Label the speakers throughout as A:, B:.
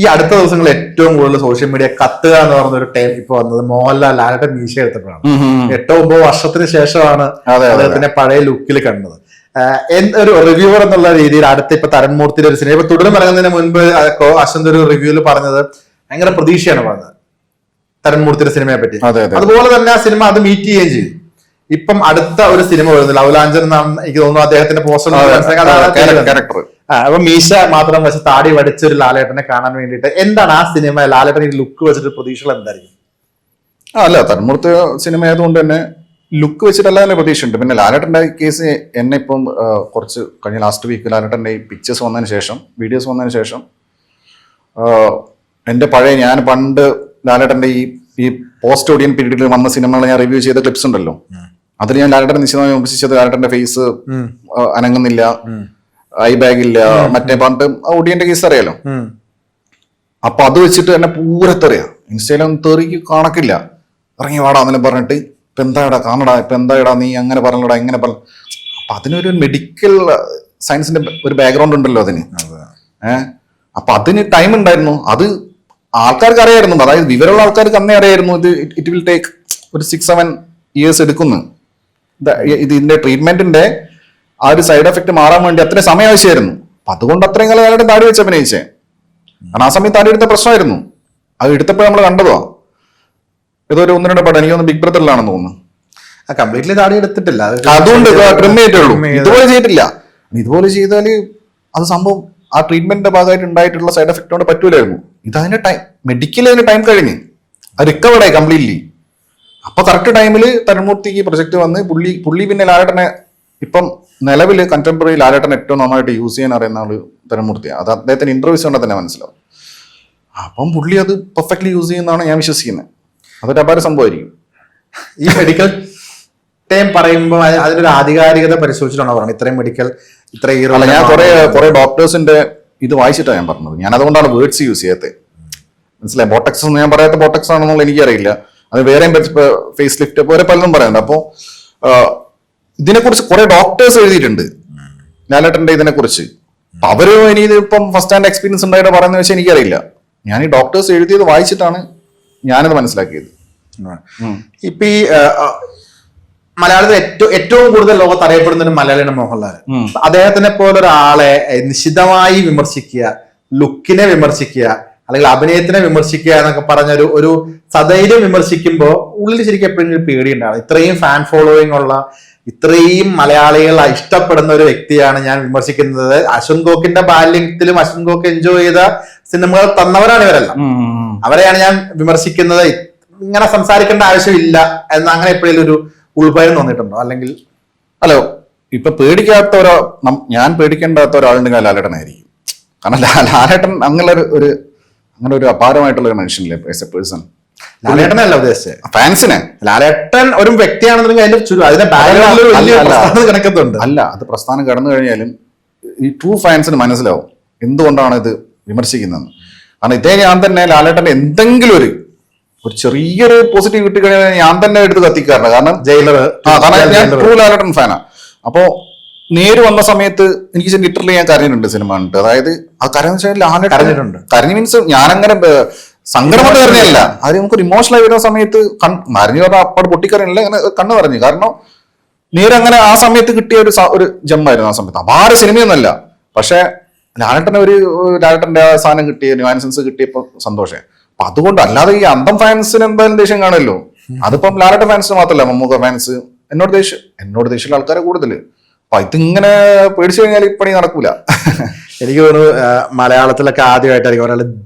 A: ഈ അടുത്ത ദിവസങ്ങളിൽ ഏറ്റവും കൂടുതൽ സോഷ്യൽ മീഡിയ കത്തുക എന്ന് പറഞ്ഞ ഒരു ടൈം ഇപ്പൊ വന്നത് മോഹൻലാൽ ലാലേട്ടൻ മീശ എടുത്തിട്ടാണ്. 8-9 വർഷത്തിന് ശേഷമാണ് അദ്ദേഹത്തിന്റെ പഴയ ലുക്കിൽ കണ്ടത്. ഒരു റിവ്യൂവർ എന്നുള്ള രീതിയിൽ അടുത്ത ഇപ്പൊ തരൺമൂർത്തിയുടെ ഒരു സിനിമ ഇപ്പൊ തുടരും ഇറങ്ങുന്നതിന് മുൻപ് അശ്വന്ത് ഒരു റിവ്യൂവിൽ പറഞ്ഞത് ഭയങ്കര പ്രതീക്ഷയാണ് പറഞ്ഞത് തരൺമൂർത്തിയുടെ സിനിമയെ പറ്റി. അതുപോലെ തന്നെ ആ സിനിമ അത് മീറ്റ് ചെയ്യുകയും ചെയ്തു. ഇപ്പം അടുത്ത ഒരു സിനിമ വരുന്നത് ലവ്ലാഞ്ചൻ എന്നാണ് എനിക്ക് തോന്നുന്നു അദ്ദേഹത്തിന്റെ പോസ്റ്റർ. അപ്പൊ മീശ മാത്രം വെച്ച് താടി വടിച്ചൊരു ലാലേട്ടനെ കാണാൻ വേണ്ടിയിട്ട് എന്താണ് ആ സിനിമ ലാലേട്ടൻ ഈ ലുക്ക് വെച്ചിട്ട് പ്രതീക്ഷകൾ എന്തായിരിക്കും?
B: അല്ല, തരൺമൂർത്തി സിനിമ ആയതുകൊണ്ട് തന്നെ ലുക്ക് വെച്ചിട്ടല്ല തന്നെ പ്രതീക്ഷയുണ്ട്. പിന്നെ ലാലേട്ടന്റെ കേസ് എന്നെ ഇപ്പം കുറച്ച് കഴിഞ്ഞ ലാസ്റ്റ് വീക്ക് ലാലേട്ടന്റെ ഈ പിക്ചേഴ്സ് വന്നതിന് ശേഷം, വീഡിയോസ് വന്നതിന് ശേഷം എന്റെ പഴയ ഞാൻ പണ്ട് ലാലേട്ടന്റെ ഈ പോസ്റ്റ് ഓഡിയൻ പീരീഡിൽ വന്ന സിനിമകൾ ഞാൻ റിവ്യൂ ചെയ്ത ക്ലിപ്സ് ഉണ്ടല്ലോ, അതിൽ ഞാൻ ലാലേട്ടൻ നിശ്ചയമായി വിമർശിച്ചത് ലാലേട്ടന്റെ ഫേസ് അനങ്ങുന്നില്ല, ഐ ബാഗ് ഇല്ല, മറ്റേ പണ്ട് ഓഡിയന്റെ കേസ് അറിയാലോ. അപ്പൊ അത് വെച്ചിട്ട് എന്നെ പൂരത്തെറിയാ, ഇൻസ്റ്റയിലൊന്നും തെറിക്ക് കണക്കില്ല. ഇറങ്ങി വാടാ എന്നെല്ലാം പറഞ്ഞിട്ട് ഇപ്പൊ എന്താടാ കാണടാ, ഇപ്പൊ എന്താടാ നീ അങ്ങനെ പറഞ്ഞടാ ഇങ്ങനെ പറഞ്ഞു. അപ്പൊ അതിനൊരു മെഡിക്കൽ സയൻസിന്റെ ഒരു ബാക്ക്ഗ്രൗണ്ട് ഉണ്ടല്ലോ അതിന്. അപ്പൊ അതിന് ടൈം ഉണ്ടായിരുന്നു. അത് ആൾക്കാർക്ക് അറിയായിരുന്നു, അതായത് വിവരമുള്ള ആൾക്കാർക്ക് അന്നേ അറിയായിരുന്നു ഇറ്റ് വിൽ ടേക്ക് ഒരു 6-7 years എടുക്കുന്നു. ഇതിന്റെ ട്രീറ്റ്മെന്റിന്റെ ആ ഒരു സൈഡ് എഫക്ട് മാറാൻ വേണ്ടി അത്രയും സമയം ആവശ്യമായിരുന്നു. അപ്പൊ അതുകൊണ്ട് അത്രയും കാലം അയാളുടെ താടി വെച്ച് അഭിനയിച്ചേ. കാരണം ആ സമയത്ത് താടി എടുത്ത പ്രശ്നമായിരുന്നു. അത് എടുത്തപ്പോൾ നമ്മൾ കണ്ടതോ ഏതൊരു 1-2 പടം, എനിക്കൊന്ന് ബിഗ് ബ്രദറിലാണെന്ന് തോന്നുന്നു.
A: കംപ്ലീറ്റ്ലി താടി എടുത്തിട്ടില്ല,
B: അതുകൊണ്ട് ട്രിം ചെയ്തിട്ടുള്ളൂ. ഇതുപോലെ ചെയ്തിട്ടില്ല. ഇതുപോലെ ചെയ്താല് അത് സംഭവം ആ ട്രീറ്റ്മെന്റിന്റെ ഭാഗമായിട്ട് ഉണ്ടായിട്ടുള്ള സൈഡ് എഫക്ട് കൊണ്ട് പറ്റൂലായിരുന്നു. ഇതതിന്റെ ടൈം, മെഡിക്കലി അതിന് ടൈം കഴിഞ്ഞ് അത് റിക്കവർഡായി കംപ്ലീറ്റ്ലി. അപ്പൊ കറക്റ്റ് ടൈമിൽ തരൺമൂർത്തിക്ക് പ്രൊജക്ട് വന്ന് പുള്ളി പിന്നെ ലാലേട്ടനെ ഇപ്പം നിലവിൽ കണ്ടംപററി ലാലേട്ടൻ ഏറ്റവും നന്നായിട്ട് യൂസ് ചെയ്യാൻ അറിയുന്ന ആള് തരൺമൂർത്തിയാണ്. അത് അദ്ദേഹത്തിന് ഇന്റർവ്യൂസ് കണ്ടാൽ തന്നെ മനസ്സിലാവും. അപ്പം പുള്ളി അത് പെർഫെക്റ്റ്ലി യൂസ് ചെയ്യുന്നതാണ് ഞാൻ വിശ്വസിക്കുന്നത്. അതൊരു അപാര സംഭവമായിരിക്കും.
A: ഈ മെഡിക്കൽ ടൈം പറയുമ്പോൾ അതിനൊരു ആധികാരികത പരിശോധിച്ചിട്ടാണോ പറഞ്ഞത് ഇത്രയും മെഡിക്കൽ
B: അല്ല, ഞാൻ കുറെ ഡോക്ടേഴ്സിന്റെ ഇത് വായിച്ചിട്ടാണ് ഞാൻ പറഞ്ഞത്. ഞാൻ അതുകൊണ്ടാണ് വേർഡ്സ് യൂസ് ചെയ്യാത്തത്. മനസ്സിലായി? ബോട്ടക്സ് എന്ന് ഞാൻ പറയാത്ത ബോട്ടക്സ് ആണെന്നുള്ള എനിക്കറിയില്ല. അത് വേറെയും ഫേസ് ലിഫ്റ്റ് വേറെ പലതും പറയുന്നുണ്ട്. അപ്പോ ഇതിനെക്കുറിച്ച് കുറെ ഡോക്ടേഴ്സ് എഴുതിയിട്ടുണ്ട് ലാലേട്ടന്റെ ഇതിനെക്കുറിച്ച്. അവര് ഇനി ഇതിപ്പം ഫസ്റ്റ് ഹാൻഡ് എക്സ്പീരിയൻസ് ഉണ്ടായിട്ട് പറയുന്നത് വെച്ചാൽ എനിക്കറിയില്ല. ഞാൻ ഈ ഡോക്ടേഴ്സ് എഴുതിയത് വായിച്ചിട്ടാണ് ഞാനത് മനസ്സിലാക്കിയത്.
A: ഇപ്പൊ ഈ മലയാളത്തിൽ ഏറ്റവും കൂടുതൽ ലോകത്ത് അറിയപ്പെടുന്ന ഒരു മലയാളിയാണ് മോഹൻലാൽ. അദ്ദേഹത്തിനെ പോലെ ഒരാളെ നിശിതമായി വിമർശിക്കുക, ലുക്കിനെ വിമർശിക്കുക, അല്ലെങ്കിൽ അഭിനയത്തിനെ വിമർശിക്കുക എന്നൊക്കെ പറഞ്ഞ ഒരു സധൈര്യം വിമർശിക്കുമ്പോൾ ഉള്ളിൽ ശരിക്കും എപ്പോഴും പേടിയുണ്ടാണ്. ഇത്രയും ഫാൻ ഫോളോയിങ് ഉള്ള, ഇത്രയും മലയാളികൾ ഇഷ്ടപ്പെടുന്ന ഒരു വ്യക്തിയാണ് ഞാൻ വിമർശിക്കുന്നത്. അശ്വന്ത് ഗോക്കിന്റെ ബാല്യത്തിലും അശ്വന്ത് ഗോക്ക് എൻജോയ് ചെയ്ത സിനിമകൾ തന്നവരാണ് ഇവരെല്ലാം. അവരെയാണ് ഞാൻ വിമർശിക്കുന്നത്. ഇങ്ങനെ സംസാരിക്കേണ്ട ആവശ്യമില്ല എന്ന് അങ്ങനെ എപ്പോഴും ഒരു ഉൾഭയം തോന്നിയിട്ടുണ്ടോ? അല്ലെങ്കിൽ
B: ഹലോ, ഇപ്പൊ ഞാൻ പേടിക്കേണ്ടാത്ത ഒരാളുണ്ടെങ്കിൽ ലാലേട്ടനായിരിക്കും. കാരണം ലാലേട്ടൻ അങ്ങനെ ഒരു അപാരമായിട്ടുള്ള ഒരു മനുഷ്യനില്ലേ ആസ് എ പേഴ്സൺ.
A: ലാലേട്ടനല്ല ഉദ്ദേശിച്ചത്,
B: ഫാൻസിനെ.
A: ലാലേട്ടൻ ഒരു വ്യക്തിയാണെന്നുണ്ടെങ്കിൽ അതിന്റെ കിടക്കുന്നുണ്ട്.
B: അല്ല, അത് പ്രസ്ഥാനം കടന്നു കഴിഞ്ഞാലും ഈ ട്രൂ ഫാൻസിന് മനസ്സിലാവും എന്തുകൊണ്ടാണ് ഇത് വിമർശിക്കുന്നതെന്ന്. കാരണം ഇതേ ഞാൻ തന്നെ ലാലേട്ടന്റെ എന്തെങ്കിലും ഒരു ചെറിയൊരു പോസിറ്റീവ് കിട്ടി കഴിഞ്ഞാൽ ഞാൻ തന്നെ എടുത്ത് കത്തിക്കാറുണ്ട്. കാരണം ഞാൻ ട്രൂ ലാലേട്ടൻ ഫാനാണ്. അപ്പോ നേര് വന്ന സമയത്ത് എനിക്ക് ലിറ്ററലി ഞാൻ കരഞ്ഞിട്ടുണ്ട് സിനിമ കണ്ടിട്ട്. അതായത് ആ കരഞ്ഞ മീൻസ് ഞാനങ്ങനെ സങ്കടം കൊണ്ട് കരഞ്ഞല്ല, അത് നമുക്കൊരു ഇമോഷണൽ വരുന്ന സമയത്ത് മറിഞ്ഞു പറഞ്ഞാൽ അപ്പാട് പൊട്ടിക്കറിഞ്ഞില്ല, അങ്ങനെ കണ്ണു പറഞ്ഞു. കാരണം നേരങ്ങനെ ആ സമയത്ത് കിട്ടിയ ഒരു ജമ്മായിരുന്നു ആ സമയത്ത്. അപാര സിനിമയൊന്നുമല്ല, പക്ഷെ ലാലേട്ടന്റെ ആ സാധനം കിട്ടിയ ന്യൂആൻസൻസ് കിട്ടിയപ്പോ സന്തോഷം. അപ്പൊ അതുകൊണ്ട് അല്ലാതെ ഈ അന്തം ഫാൻസിന് എന്തായാലും ദേഷ്യം കാണുമല്ലോ. അതിപ്പം ലാലേട്ടൻ ഫാൻസിന് മാത്രമല്ല, മമ്മൂക്ക ഫാൻസ് എന്നോട് ദേഷ്യമുള്ള ആൾക്കാരെ കൂടുതൽ. അപ്പൊ ഇതിങ്ങനെ പേടിച്ചു കഴിഞ്ഞാൽ ഇപ്പണി നടക്കൂല.
A: എനിക്ക് തോന്നുന്നു മലയാളത്തിലൊക്കെ ആദ്യമായിട്ടായിരിക്കും ഒരാൾ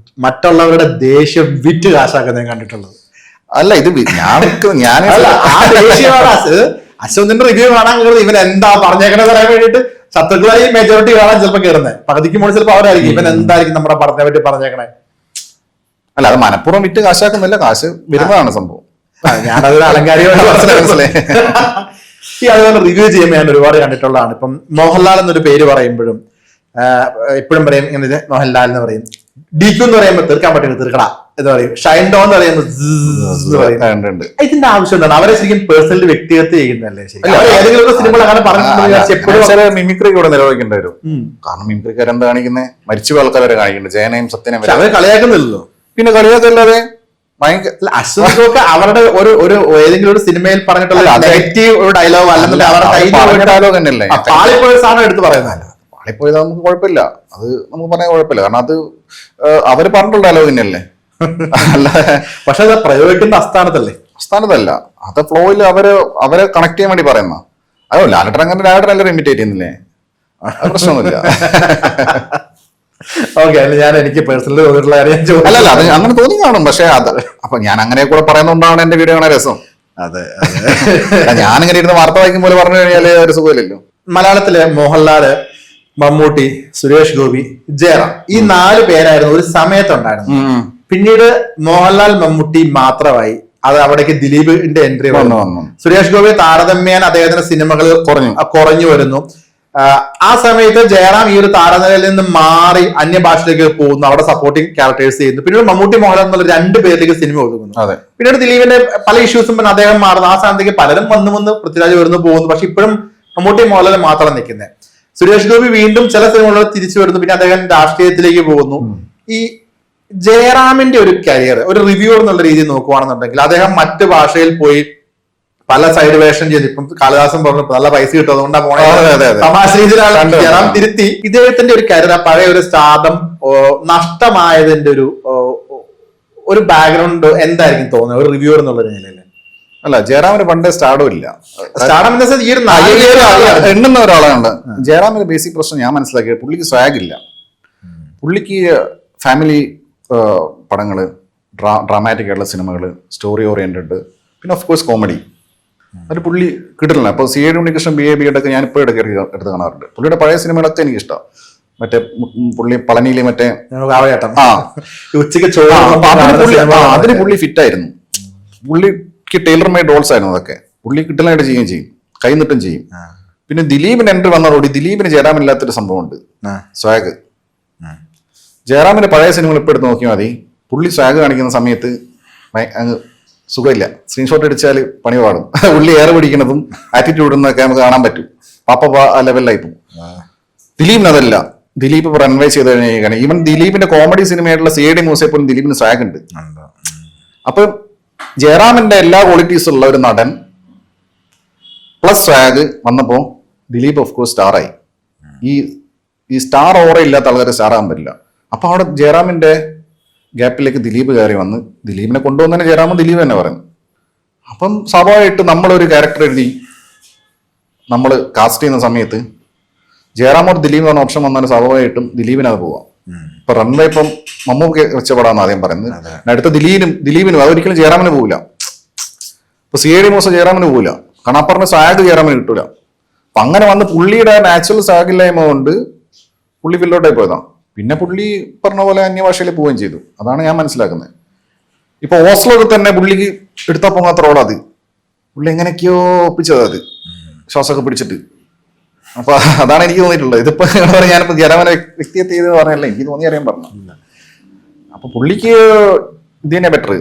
A: മറ്റുള്ളവരുടെ ദേഷ്യം വിറ്റ് കാശാക്കുന്നത് ഞാൻ കണ്ടിട്ടുള്ളത്.
B: അല്ല, ഇത് ഞാൻ
A: അശ്വന്തിന്റെ റിവ്യൂ കാണാൻ ഇവൻ എന്താ പറഞ്ഞേക്കണേ പറയാൻ വേണ്ടിയിട്ട് ശത്രുക്കളായി മെജോറിറ്റി കാണാൻ ചിലപ്പോൾ കയറുന്നത്. പകുതിക്ക് മുകളിൽ ചിലപ്പോൾ അവരായിരിക്കും ഇവൻ എന്തായിരിക്കും നമ്മുടെ പഠനത്തെ പറ്റി പറഞ്ഞേക്കണേ.
B: അല്ല, അത് മനഃപൂർവ്വം വിറ്റ് കാശാക്കുന്നില്ല, കാശ് വരുന്നതാണ് സംഭവം.
A: ഞാനതൊരു അലങ്കാരികമായിട്ട് മനസ്സിലായി. ഈ അതുപോലെ റിവ്യൂ ചെയ്യുമ്പോൾ ഞാൻ ഒരുപാട് കണ്ടിട്ടുള്ളതാണ്. ഇപ്പം മോഹൻലാൽ എന്നൊരു പേര് പറയുമ്പോഴും എപ്പോഴും പറയും ഇങ്ങനെ മോഹൻലാൽ എന്ന് പറയും. DQ എന്ന് പറയുമ്പോൾ തീർക്കാൻ പറ്റുന്നത് തീർക്കടാ എന്താ പറയുക ഷൈൻ ഡോൺ എന്ന് പറയുമ്പോൾ
B: ഉണ്ട്.
A: ഇതിന്റെ ആവശ്യം എന്താണ്? അവരെ ശരിക്കും പേഴ്സണലി വ്യക്തിഗത ചെയ്യുന്നല്ലേ ശരിക്കും? ഏതെങ്കിലും സിനിമകൾ അങ്ങനെ പറഞ്ഞിട്ടുണ്ടെങ്കിൽ
B: മിമിക്രി കൂടെ നിലനിൽക്കേണ്ടി വരും. കാരണം മിമിക്രിക്കാർ എന്താ കാണിക്കുന്നത്? മരിച്ചു ആൾക്കാരെ കാണിക്കുന്നുണ്ട്, ജയനയും സത്യനും.
A: അവരെ കളിയാക്കുന്നില്ലല്ലോ.
B: പിന്നെ കളിയാക്കല്ലാതെ
A: അശ്വന്തൊക്കെ അവരുടെ ഒരു ഏതെങ്കിലും ഒരു സിനിമയിൽ പറഞ്ഞിട്ടുള്ള നെഗറ്റീവ് ഒരു ഡയലോഗ് അല്ലെങ്കിൽ അവരുടെ
B: ഡയലോഗ് തന്നെയല്ലേ
A: പാളിപ്പോയ സാധനം എടുത്ത് പറയുന്നതല്ല.
B: പാളിപ്പോയത് നമുക്ക് കുഴപ്പമില്ല, അത് നമുക്ക് പറയാൻ കുഴപ്പമില്ല. കാരണം അത് അവര് പറഞ്ഞിട്ടുള്ള ഡയലോഗ് തന്നെയല്ലേ. അല്ല, പക്ഷെ അത് പ്രയോഗിക്കുന്ന
A: അസ്ഥാനത്തല്ല,
B: അത് ഫ്ലോയിൽ അവരെ കണക്ട് ചെയ്യാൻ വേണ്ടി പറയുന്ന. അതോ ലാലട്ടൻ ഇമിറ്റേറ്റ് ചെയ്യുന്നില്ലേ, പ്രശ്നമൊന്നുമില്ല.
A: ഓക്കെ, ഞാൻ എനിക്ക് പേഴ്സണലി തോന്നിയിട്ടുള്ള കാര്യം
B: അല്ലല്ല, അത് അങ്ങനെ തോന്നി കാണും. പക്ഷെ അത് അപ്പൊ ഞാൻ അങ്ങനെ കൂടെ പറയുന്നതുകൊണ്ടാണ് എന്റെ വീഡിയോ കാണാൻ രസം.
A: അതെ,
B: ഞാനിങ്ങനെ ഇരുന്ന് വാർത്ത വായിക്കും പോലെ പറഞ്ഞു കഴിഞ്ഞാല് ഒരു സുഖമില്ലല്ലോ.
A: മലയാളത്തിലെ മോഹൻലാല്, മമ്മൂട്ടി, സുരേഷ് ഗോപി, ജയറാം, ഈ 4 പേരായിരുന്നു ഒരു സമയത്തുണ്ടായിരുന്നു. പിന്നീട് മോഹൻലാൽ, മമ്മൂട്ടി മാത്രമായി. അത് അവിടേക്ക് ദിലീപിന്റെ എൻട്രി വന്നു. സുരേഷ് ഗോപി താരതമ്യേന അദ്ദേഹത്തിന്റെ സിനിമകൾ കുറഞ്ഞു വരുന്നു. ആ സമയത്ത് ജയറാം ഈ ഒരു താരനിലയിൽ നിന്ന് മാറി അന്യഭാഷയിലേക്ക് പോകുന്നു, അവിടെ സപ്പോർട്ടിങ് ക്യാരക്ടേഴ്സ് ചെയ്യുന്നു. പിന്നീട് മമ്മൂട്ടി, മോഹൻലാൽ എന്നുള്ള 2 പേരിലേക്ക് സിനിമ ഒതുങ്ങുന്നു. പിന്നീട് ദിലീപിന്റെ പല ഇഷ്യൂസും പിന്നെ അദ്ദേഹം മാറുന്നു. ആ സ്ഥാനത്തേക്ക് പലരും വന്ന് പൃഥ്വിരാജ് വരുന്നു പോകുന്നു. പക്ഷെ ഇപ്പോഴും മമ്മൂട്ടി, മോഹൻലാൽ മാത്രം നിൽക്കുന്നത്. സുരേഷ് ഗോപി വീണ്ടും ചില സിനിമകളിൽ തിരിച്ചു വരുന്നു. പിന്നെ അദ്ദേഹം രാഷ്ട്രീയത്തിലേക്ക് പോകുന്നു. ഈ ജയറാമിന്റെ ഒരു കരിയർ ഒരു റിവ്യൂർ എന്നുള്ള രീതിയിൽ നോക്കുകയാണെന്നുണ്ടെങ്കിൽ അദ്ദേഹം മറ്റു ഭാഷയിൽ പോയി പല സൈഡ് വേഷം ചെയ്ത്, ഇപ്പം കാളിദാസൻ പറഞ്ഞു നല്ല പൈസ കിട്ടും അതുകൊണ്ടാണ് പോണേ, തമാശ രീതിയിലാണ് ജയറാം തിരുത്തി. ഇദ്ദേഹത്തിന്റെ ഒരു കരിയർ പഴയ ഒരു സ്റ്റാർഡം നഷ്ടമായതിന്റെ ഒരു ബാക്ക്ഗ്രൗണ്ട് എന്തായിരിക്കും തോന്നുന്നത് ഒരു റിവ്യൂർ എന്നുള്ള നിലയിൽ?
B: അല്ല, ജയറാമിന് പണ്ടേ സ്റ്റാർഡും ഇല്ല.
A: സ്റ്റാർഡം ഈ ഒരു
B: എണ്ണുന്ന ഒരാളാണ്. ജയറാമിന്റെ ബേസിക് പ്രശ്നം ഞാൻ മനസ്സിലാക്കിയത് പുള്ളിക്ക് സ്വാഗ് ഇല്ല. പുള്ളിക്ക് ഫാമിലി പടങ്ങള്, ഡ്രാമാറ്റിക് ആയിട്ടുള്ള സിനിമകള്, സ്റ്റോറി ഓറിയന്റഡ്, പിന്നെ ഓഫ് കോഴ്സ് കോമഡി, അത് പുള്ളി കിട്ടില്ല. അപ്പോൾ C A Unnikrishnan, B A B ഒക്കെ ഞാൻ ഇപ്പോൾ എടുത്ത് കാണാറുണ്ട്. പുള്ളിയുടെ പഴയ സിനിമകളൊക്കെ എനിക്ക് ഇഷ്ടം. മറ്റേ പുള്ളി പളനിയിലെ മറ്റേ
A: ഉച്ചക്ക്
B: അതിന് പുള്ളി ഫിറ്റായിരുന്നു. പുള്ളിക്ക് ടൈലർ മെയ്ഡ് റോൾസ് ആയിരുന്നു അതൊക്കെ. പുള്ളി കിട്ടലായിട്ട് ചെയ്യുകയും ചെയ്യും, കൈനിട്ടും ചെയ്യും. പിന്നെ ദിലീപിന് എൻട്രി വന്നതോടെ ദിലീപിന് ജയറാമില്ലാത്തൊരു സംഭവമുണ്ട്, സ്വാഗ്. ജയറാമിന്റെ പഴയ സിനിമകൾ ഇപ്പൊ എടുത്ത് നോക്കിയാൽ മതി, പുള്ളി സ്വാഗ് കാണിക്കുന്ന സമയത്ത് അങ്ങ് സുഖമില്ല. സ്ക്രീൻഷോട്ട് അടിച്ചാൽ പണി പാടും. പുള്ളി ഏറെ പിടിക്കുന്നതും ആറ്റിറ്റ്യൂഡും ഒക്കെ നമുക്ക് കാണാൻ പറ്റും. പാപ്പ ആ ലെവലിലായി പോകും. ദിലീപിന് അതല്ല. ദിലീപ് ഇപ്പൊ റൺവേ ചെയ്ത് കഴിഞ്ഞാൽ ഈവൻ ദിലീപിന്റെ കോമഡി സിനിമയായിട്ടുള്ള സി ഐ ഡി മൂസയെ പോലും ദിലീപിന് സ്വാഗ് ഉണ്ട്. അപ്പൊ ജയറാമിന്റെ എല്ലാ ക്വാളിറ്റീസും ഉള്ള ഒരു നടൻ പ്ലസ് സ്വാഗ് വന്നപ്പോ ദിലീപ് ഓഫ് കോഴ്സ് സ്റ്റാറായി. ഈ സ്റ്റാർ ഓറ ഇല്ലാത്ത ആൾക്കാരെ സ്റ്റാർ ആകാൻ പറ്റില്ല. അപ്പൊ അവിടെ ജയറാമിന്റെ ഗ്യാപ്പിലേക്ക് ദിലീപ് കയറി വന്ന് ദിലീപിനെ കൊണ്ടുവന്നതിന് ജയറാമും ദിലീപ് തന്നെ പറയുന്നു. അപ്പം സ്വാഭാവികമായിട്ട് നമ്മളൊരു ക്യാരക്ടർ എഴുതി നമ്മൾ കാസ്റ്റ് ചെയ്യുന്ന സമയത്ത് ജയറാം ഒരു ദിലീപ് എന്ന ഓപ്ഷൻ വന്നാൽ സ്വാഭാവികമായിട്ടും ദിലീപിനത് പോവാം. ഇപ്പൊ റൺവേ ഇപ്പം മമ്മൂക്ക് വെച്ചപ്പെടാന്ന് ആദ്യം പറയുന്നത്. അടുത്ത ദിലീപിനും അതൊരിക്കലും ജയറാമിന് പോവില്ല. ഇപ്പൊ സി ഐ ഡി മൂസ ജയറാമിന് പോവില്ല. കാരണം ആ പറഞ്ഞ സാഗ് ജയറാമിന് കിട്ടൂല. അപ്പൊ അങ്ങനെ വന്ന് പുള്ളിയുടെ നാച്ചുറൽ സാഗില്ലായ്മ കൊണ്ട് പുള്ളി ഫില്ലോട്ടായി പോയതാണ്. പിന്നെ പുള്ളി പറഞ്ഞ പോലെ അന്യഭാഷയിൽ പോവുകയും ചെയ്തു. അതാണ് ഞാൻ മനസ്സിലാക്കുന്നത്. ഇപ്പൊ ഓസ്ലോക്ക് തന്നെ പുള്ളിക്ക് എടുത്താൽ പോകാത്ത റോളത്. പുള്ളി എങ്ങനെയൊക്കെയോ ഒപ്പിച്ചത് അത് ശ്വാസമൊക്കെ പിടിച്ചിട്ട്. അപ്പൊ അതാണ് എനിക്ക് തോന്നിയിട്ടുള്ളത്. ഇതിപ്പോ ഞാനിപ്പോ ജയറാമിനെ വ്യക്തിയെ ചെയ്ത് പറഞ്ഞല്ലേ, എനിക്ക് തോന്നി അറിയാൻ പറഞ്ഞു. അപ്പൊ പുള്ളിക്ക് ഇത് തന്നെ ബെറ്റർ,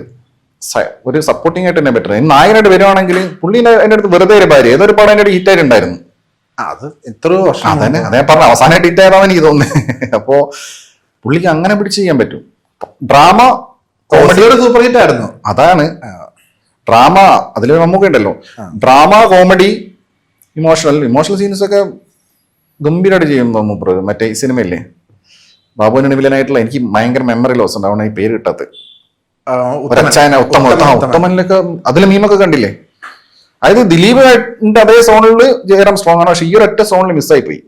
B: ഒരു സപ്പോർട്ടിംഗ് ആയിട്ട് തന്നെ ബെറ്റർ. നായകനായിട്ട് വരുവാണെങ്കിൽ പുള്ളി എന്റെ അടുത്ത് വെറുതെ ഒരു ഭാര്യ ഏതൊരു പടം എന്റെ ഹിറ്റായിട്ട് ഉണ്ടായിരുന്നു.
A: അത് എത്രയോ വർഷം
B: അതന്നെ പറഞ്ഞ അവസാനമായിട്ട് ഹിറ്റായതാണെന്ന് എനിക്ക് തോന്നുന്നത്. അപ്പോ പുള്ളിക്ക് അങ്ങനെ പിടിച്ച് ചെയ്യാൻ പറ്റും. ഡ്രാമ കോമഡി
A: ഒരു സൂപ്പർ ഹിറ്റ് ആയിരുന്നു.
B: അതാണ് ഡ്രാമ, അതിൽ നമുക്ക് ഉണ്ടല്ലോ ഡ്രാമ, കോമഡി, ഇമോഷണൽ സീൻസ് ഒക്കെ ഗംഭീരമായിട്ട് ചെയ്യുന്നു മൂപ്പർ. മറ്റേ ഈ സിനിമയില്ലേ ബാബുവിന് വില്ലനായിട്ടുള്ള, എനിക്ക് ഭയങ്കര മെമ്മറി ലോസ് ഉണ്ട്, അവിടെ ഈ പേര് കിട്ടാത്ത ഉത്തമനിലൊക്കെ അതിൽ മീമൊക്കെ കണ്ടില്ലേ. അതായത് ദിലീപിന്റെ അതേ സോണിൽ ജയറാം സ്ട്രോങ് ആണ്, പക്ഷെ ഈ ഒരു ഒറ്റ സോണിൽ മിസ്സായി പോയി.